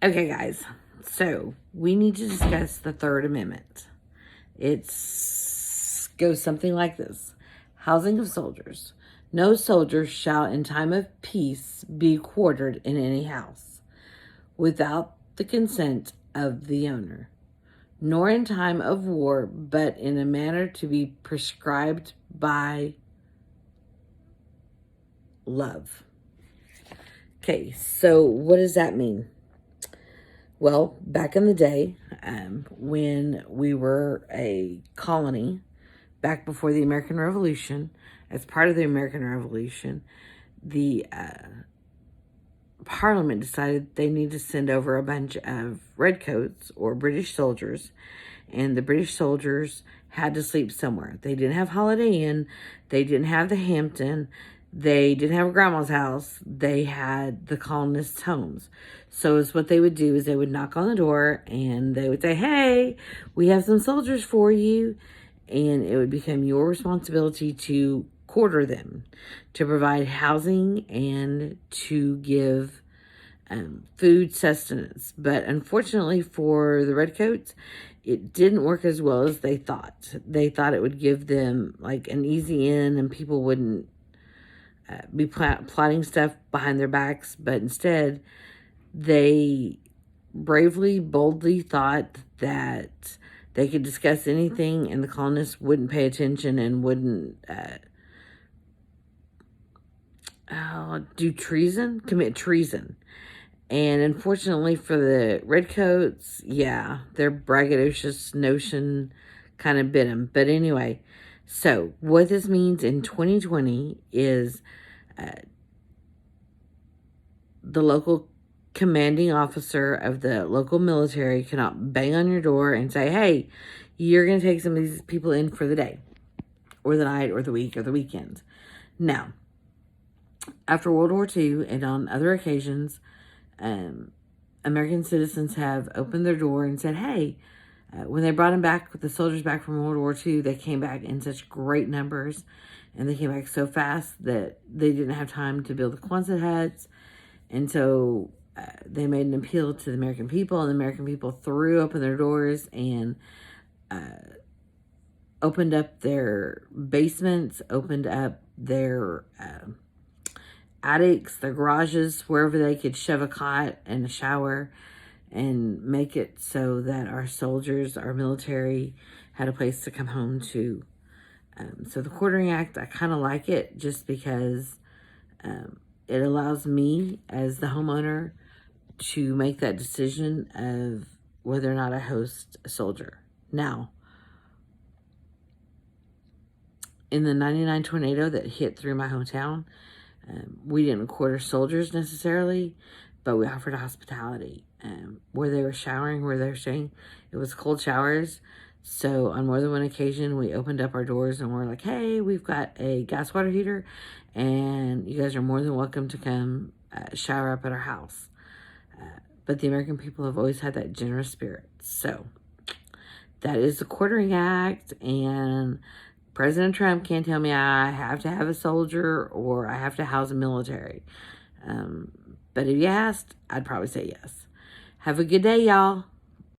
Okay, guys. So we need to discuss the Third Amendment. It goes something like this: Housing of soldiers. No soldier shall, in time of peace, be quartered in any house without the consent of the owner, nor in time of war, but in a manner to be prescribed by love. Okay, so what does that mean? Well, back in the day, when we were a colony, back before the American Revolution, as part of the American Revolution, the Parliament decided they needed to send over a bunch of redcoats or British soldiers, and the British soldiers had to sleep somewhere. They didn't have Holiday Inn, they didn't have the Hampton, they didn't have a grandma's house, they had the colonists' homes. So it's what they would do is they would knock on the door and they would say, "Hey, we have some soldiers for you," and it would become your responsibility to quarter them, to provide housing, and to give food sustenance. But unfortunately for the redcoats, it didn't work as well as they thought. They thought it would give them like an easy in and people wouldn't be plotting stuff behind their backs, but instead they bravely, boldly thought that they could discuss anything and the colonists wouldn't pay attention and wouldn't commit treason. And unfortunately for the redcoats, yeah, their braggadocious notion kind of bit them. But anyway, so what this means in 2020 is the local commanding officer of the local military cannot bang on your door and say, "Hey, you're going to take some of these people in for the day or the night or the week or the weekend." Now, after World War II and on other occasions, American citizens have opened their door and said, "Hey," when they brought them back, the soldiers back from World War II, they came back in such great numbers, and they came back so fast that they didn't have time to build the Quonset huts, and so they made an appeal to the American people, and the American people threw open their doors and opened up their basements, opened up their attics, their garages, wherever they could shove a cot and a shower and make it so that our soldiers, our military, had a place to come home to. So the Quartering Act, I kind of like it just because it allows me as the homeowner to make that decision of whether or not I host a soldier. Now, in the 99 tornado that hit through my hometown, we didn't quarter soldiers necessarily, but we offered hospitality. Where they were showering, where they were staying, it was cold showers. So on more than one occasion, we opened up our doors and we're like, "Hey, we've got a gas water heater, and you guys are more than welcome to come shower up at our house." But the American people have always had that generous spirit. So that is the Quartering Act, and President Trump can't tell me I have to have a soldier or I have to house a military. But if you asked, I'd probably say yes. Have a good day, y'all.